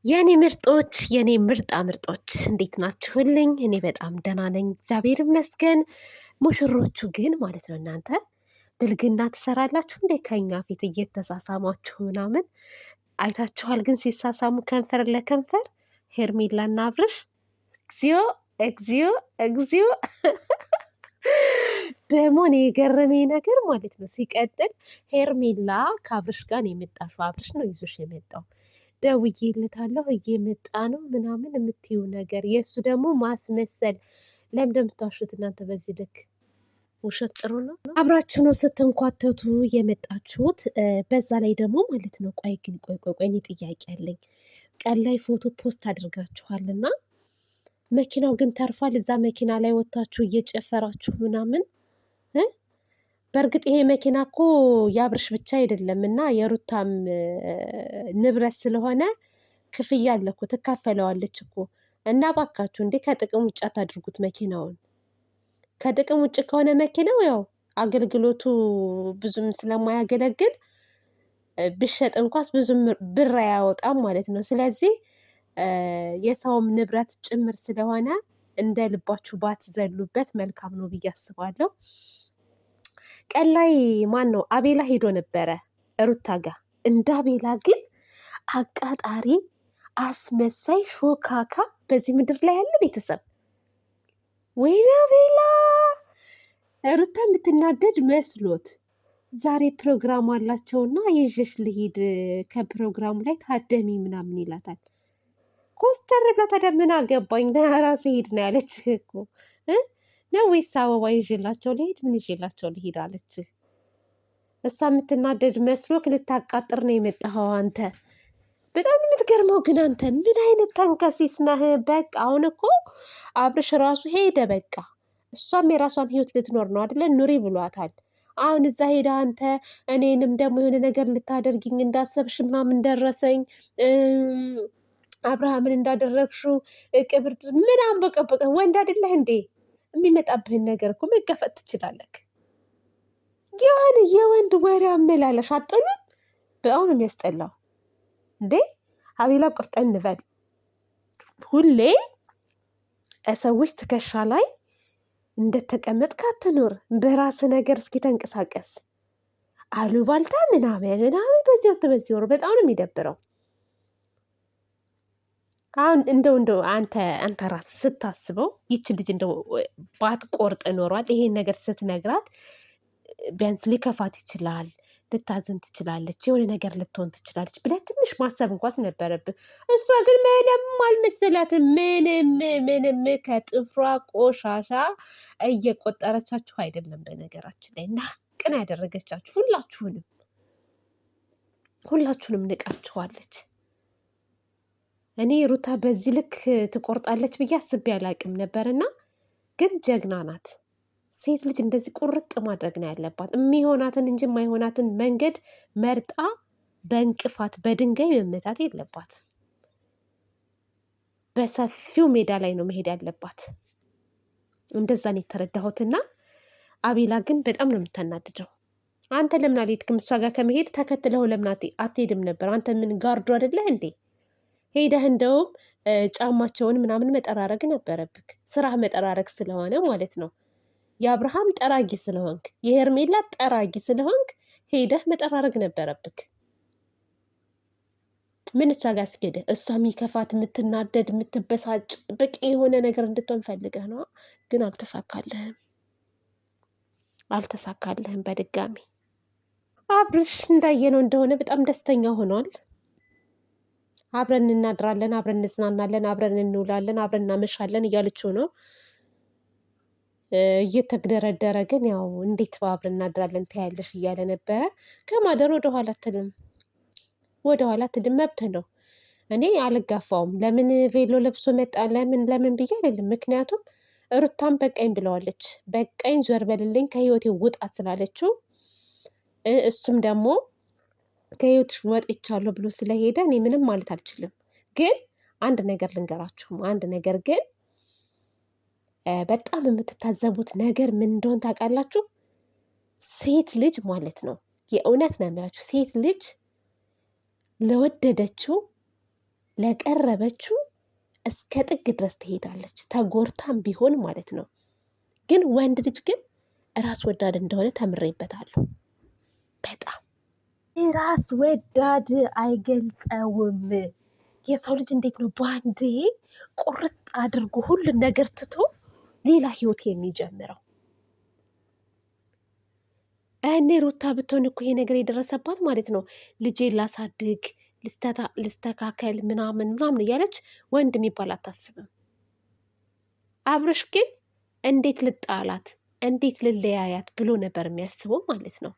የኔ ምርጦች የኔ ምርጣ ምርጦች እንዴት ናችሁልኝ? እኔ በጣም ደህና ነኝ፣ እግዚአብሔር ይመስገን። ሙሽሮቹ ግን ማለት ነው እናንተ ብልግና ትሰራላችሁ እንዴ? ከኛ ፊት እየተሳሳማችሁ ምናምን አይታችኋል? ግን ሲሳሳሙ ከንፈር ለከንፈር ሄርሜላና አብርሽ እግዚኦ እግዚኦ እግዚኦ። ደግሞ እኔ የገረመኝ ነገር ማለት ነው ሲቀጥል ሄርሜላ ከአብርሽ ጋር ነው የመጣሽው፣ አብርሽ ነው ይዞሽ የመጣው። ደውዬለታለሁ እየመጣ ነው ምናምን የምትይው ነገር የእሱ ደግሞ ማስመሰል። ለምን እንደምታዋሹት እናንተ በዚህ ልክ? ውሸት ጥሩ ነው። አብራችሁ ነው ስትንኳተቱ የመጣችሁት። በዛ ላይ ደግሞ ማለት ነው ቆይ ግን ቆይ እኔ ጥያቄ አለኝ። ቀን ላይ ፎቶ ፖስት አድርጋችኋልና መኪናው ግን ተርፏል። እዛ መኪና ላይ ወጥታችሁ እየጨፈራችሁ ምናምን በእርግጥ ይሄ መኪና እኮ የአብርሽ ብቻ አይደለም እና የሩታም ንብረት ስለሆነ ክፍያ አለ እኮ ትካፈለዋለች እኮ። እና ባካችሁ እንዴ ከጥቅም ውጭ አታድርጉት መኪናውን። ከጥቅም ውጭ ከሆነ መኪናው ያው አገልግሎቱ ብዙም ስለማያገለግል ብሸጥ እንኳስ ብዙም ብር አያወጣም ማለት ነው። ስለዚህ የሰውም ንብረት ጭምር ስለሆነ እንደ ልባችሁ ባትዘሉበት መልካም ነው ብዬ አስባለሁ። ቀን ላይ ማን ነው አቤላ ሄዶ ነበረ ሩታ ጋር። እንደ አቤላ ግን አቃጣሪ፣ አስመሳይ፣ ሾካካ በዚህ ምድር ላይ ያለ ቤተሰብ ወይኔ አቤላ። ሩታ የምትናደድ መስሎት ዛሬ ፕሮግራም አላቸውና ይዤሽ ልሂድ ከፕሮግራሙ ላይ ታደሚ ምናምን ይላታል። ኮስተር ብላ ታዲያ ምን አገባኝ ራሴ ሄድ ነው ያለች እኮ ነው ወይስ አበባ ይዤላቸው ልሄድ ምን ይዤላቸው ልሄድ አለች። እሷ የምትናደድ መስሎክ ልታቃጥር ነው የመጣኸው አንተ። በጣም የምትገርመው ግን አንተ ምን አይነት ተንከሲስ ነህ? በቃ አሁን እኮ አብርሽ ራሱ ሄደ በቃ። እሷም የራሷን ህይወት ልትኖር ነው አይደለ? ኑሪ ብሏታል። አሁን እዛ ሄዳ አንተ እኔንም ደግሞ የሆነ ነገር ልታደርጊኝ እንዳሰብሽ ምናምን ደረሰኝ አብርሃምን እንዳደረግሽው ቅብር ምናምን በቀበቀ ወንድ አይደለህ እንዴ? የሚመጣብህን ነገር እኮ መጋፈጥ ትችላለህ። የሆነ የወንድ ወሬ አመላለሽ አጥሉን በጣም ነው የሚያስጠላው እንዴ። አቤላ ቆፍጠን በል። ሁሌ ሰዎች ትከሻ ላይ እንደተቀመጥክ አትኑር። በራስ ነገር እስኪ ተንቀሳቀስ። አሉባልታ ምናምን በዚህ ወጥ በዚህ ወር በጣም ነው የሚደብረው። አሁን እንደው አንተ ራስ ስታስበው ይች ልጅ እንደው ባትቆርጥ ኖሯል ይሄን ነገር ስትነግራት ቢያንስ ሊከፋት ይችላል፣ ልታዝን ትችላለች፣ የሆነ ነገር ልትሆን ትችላለች ብለህ ትንሽ ማሰብ እንኳስ ነበረብህ። እሷ ግን ምንም አልመሰላትም። ምንም ከጥፍሯ ቆሻሻ እየቆጠረቻችሁ አይደለም። በነገራችን ላይ ናቅን ያደረገቻችሁ ሁላችሁንም ንቃችኋለች። እኔ ሩታ በዚህ ልክ ትቆርጣለች ብዬ አስቤ አላቅም ነበርና ግን ጀግና ናት። ሴት ልጅ እንደዚህ ቁርጥ ማድረግ ነው ያለባት። የሚሆናትን እንጂ የማይሆናትን መንገድ መርጣ በእንቅፋት በድንጋይ መመታት የለባት። በሰፊው ሜዳ ላይ ነው መሄድ ያለባት። እንደዛ ነው የተረዳሁትና አቤላ ግን በጣም ነው የምታናድደው። አንተ ለምን አልሄድክም? እሷ ጋር ከመሄድ ተከትለው ለምን አትሄድም ነበር? አንተ ምን ጋርዶ አይደለህ እንዴ? ሄደህ እንደውም ጫማቸውን ምናምን መጠራረግ ነበረብክ። ስራህ መጠራረግ ስለሆነ ማለት ነው። የአብርሃም ጠራጊ ስለሆንክ የሄርሜላ ጠራጊ ስለሆንክ ሄደህ መጠራረግ ነበረብክ። ምን እሷ ጋር ስሄደ እሷ የሚከፋት የምትናደድ የምትበሳጭ በቂ የሆነ ነገር እንድትሆን ፈልገህ ነው። ግን አልተሳካልህም። በድጋሚ አብርሽ እንዳየነው እንደሆነ በጣም ደስተኛ ሆኗል። አብረን እናድራለን፣ አብረን እንዝናናለን፣ አብረን እንውላለን፣ አብረን እናመሻለን እያለችው ነው። እየተግደረደረ ግን ያው እንዴት አብረን እናድራለን ታያለሽ እያለ ነበረ። ከማደር ወደኋላ አትልም፣ መብት ነው። እኔ አልጋፋውም። ለምን ቬሎ ለብሶ መጣ ለምን ብዬ አይደለም። ምክንያቱም ሩታም በቃኝ ብለዋለች። በቃኝ ዞር በልልኝ ከህይወቴ ውጣ ስላለችው እሱም ደግሞ ከህይወትሽ ወጥቻለሁ ብሎ ስለሄደ እኔ ምንም ማለት አልችልም። ግን አንድ ነገር ልንገራችሁ። አንድ ነገር ግን በጣም የምትታዘቡት ነገር ምን እንደሆን ታውቃላችሁ? ሴት ልጅ ማለት ነው፣ የእውነት ነው የምላችሁ፣ ሴት ልጅ ለወደደችው ለቀረበችው እስከ ጥግ ድረስ ትሄዳለች፣ ተጎርታም ቢሆን ማለት ነው። ግን ወንድ ልጅ ግን ራስ ወዳድ እንደሆነ ተምሬበታለሁ። በጣም ራስ ወዳድ አይገልጸውም። የሰው ልጅ እንዴት ነው በአንዴ ቁርጥ አድርጎ ሁሉን ነገር ትቶ ሌላ ህይወት የሚጀምረው? እኔ ሩታ ብትሆን እኮ ይሄ ነገር የደረሰባት ማለት ነው ልጄን ላሳድግ ልስተካከል ምናምን ምናምን እያለች ወንድ የሚባል አታስብም። አብርሽ ግን እንዴት ልጣላት እንዴት ልለያያት ብሎ ነበር የሚያስበው ማለት ነው።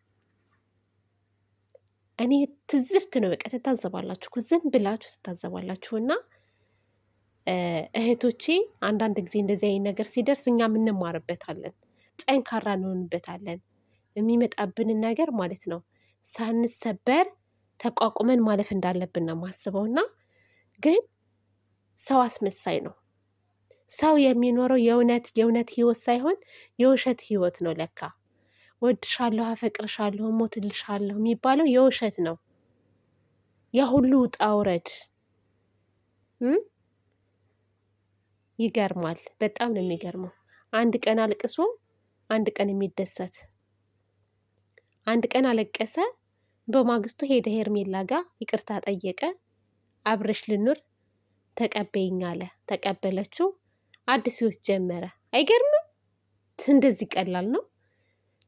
እኔ ትዝብት ነው በቃ ትታዘባላችሁ፣ ዝም ብላችሁ ትታዘባላችሁ። እና እህቶቼ አንዳንድ ጊዜ እንደዚህ አይነት ነገር ሲደርስ እኛም እንማርበታለን፣ ጠንካራ እንሆንበታለን። የሚመጣብንን ነገር ማለት ነው ሳንሰበር ተቋቁመን ማለፍ እንዳለብን ነው የማስበው። እና ግን ሰው አስመሳይ ነው። ሰው የሚኖረው የእውነት ህይወት ሳይሆን የውሸት ህይወት ነው። ለካ ወድሻለሁ፣ አፈቅርሻለሁ፣ ሞትልሻለሁ የሚባለው የውሸት ነው። ያ ሁሉ ውጣ ውረድ ይገርማል። በጣም ነው የሚገርመው። አንድ ቀን አልቅሶ አንድ ቀን የሚደሰት፣ አንድ ቀን አለቀሰ፣ በማግስቱ ሄደ ሄርሜላ ጋር ይቅርታ ጠየቀ። አብረሽ ልኑር ተቀበይኝ አለ፣ ተቀበለችው፣ አዲስ ህይወት ጀመረ። አይገርምም? እንደዚህ ቀላል ነው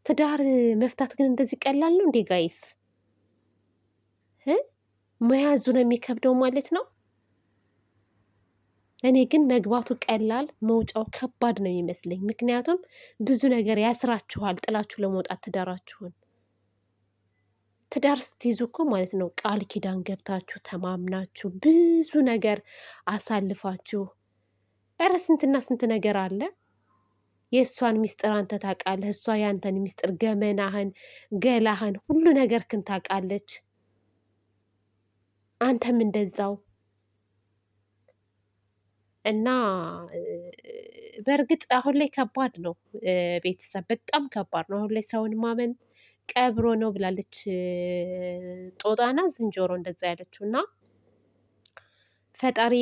ትዳር መፍታት? ግን እንደዚህ ቀላል ነው እንዴ ጋይስ? መያዙ ነው የሚከብደው ማለት ነው። እኔ ግን መግባቱ ቀላል መውጫው ከባድ ነው የሚመስለኝ። ምክንያቱም ብዙ ነገር ያስራችኋል ጥላችሁ ለመውጣት ትዳራችሁን። ትዳር ስትይዙ እኮ ማለት ነው ቃል ኪዳን ገብታችሁ ተማምናችሁ ብዙ ነገር አሳልፋችሁ፣ ኧረ ስንትና ስንት ነገር አለ። የእሷን ሚስጥር አንተ ታውቃለህ፣ እሷ ያንተን ሚስጥር፣ ገመናህን፣ ገላህን፣ ሁሉ ነገር ክን ታውቃለች። አንተም እንደዛው። እና በእርግጥ አሁን ላይ ከባድ ነው ቤተሰብ፣ በጣም ከባድ ነው አሁን ላይ ሰውን ማመን። ቀብሮ ነው ብላለች ጦጣና ዝንጀሮ እንደዛ ያለችው። እና ፈጣሪ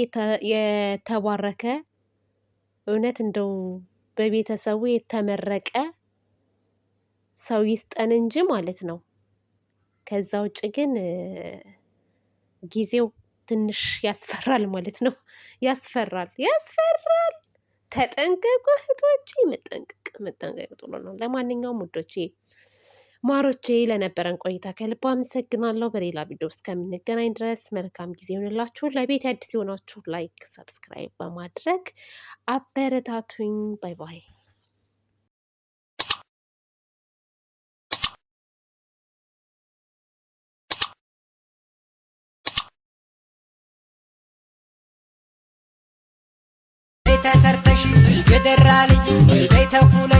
የተባረከ እውነት እንደው በቤተሰቡ የተመረቀ ሰው ይስጠን እንጂ ማለት ነው። ከዛ ውጭ ግን ጊዜው ትንሽ ያስፈራል ማለት ነው። ያስፈራል። ተጠንቀቁ እህቶቼ፣ መጠንቀቅ ጥሩ ነው። ለማንኛውም ውዶቼ ማሮቼ ለነበረን ቆይታ ከልብ አመሰግናለሁ። በሌላ ቪዲዮ እስከምንገናኝ ድረስ መልካም ጊዜ ይሆንላችሁ። ለቤት አዲስ የሆናችሁ ላይክ፣ ሰብስክራይብ በማድረግ አበረታቱኝ። ባይ ባይ። ተሰርተሽ የደራ ልጅ ቤተኩለ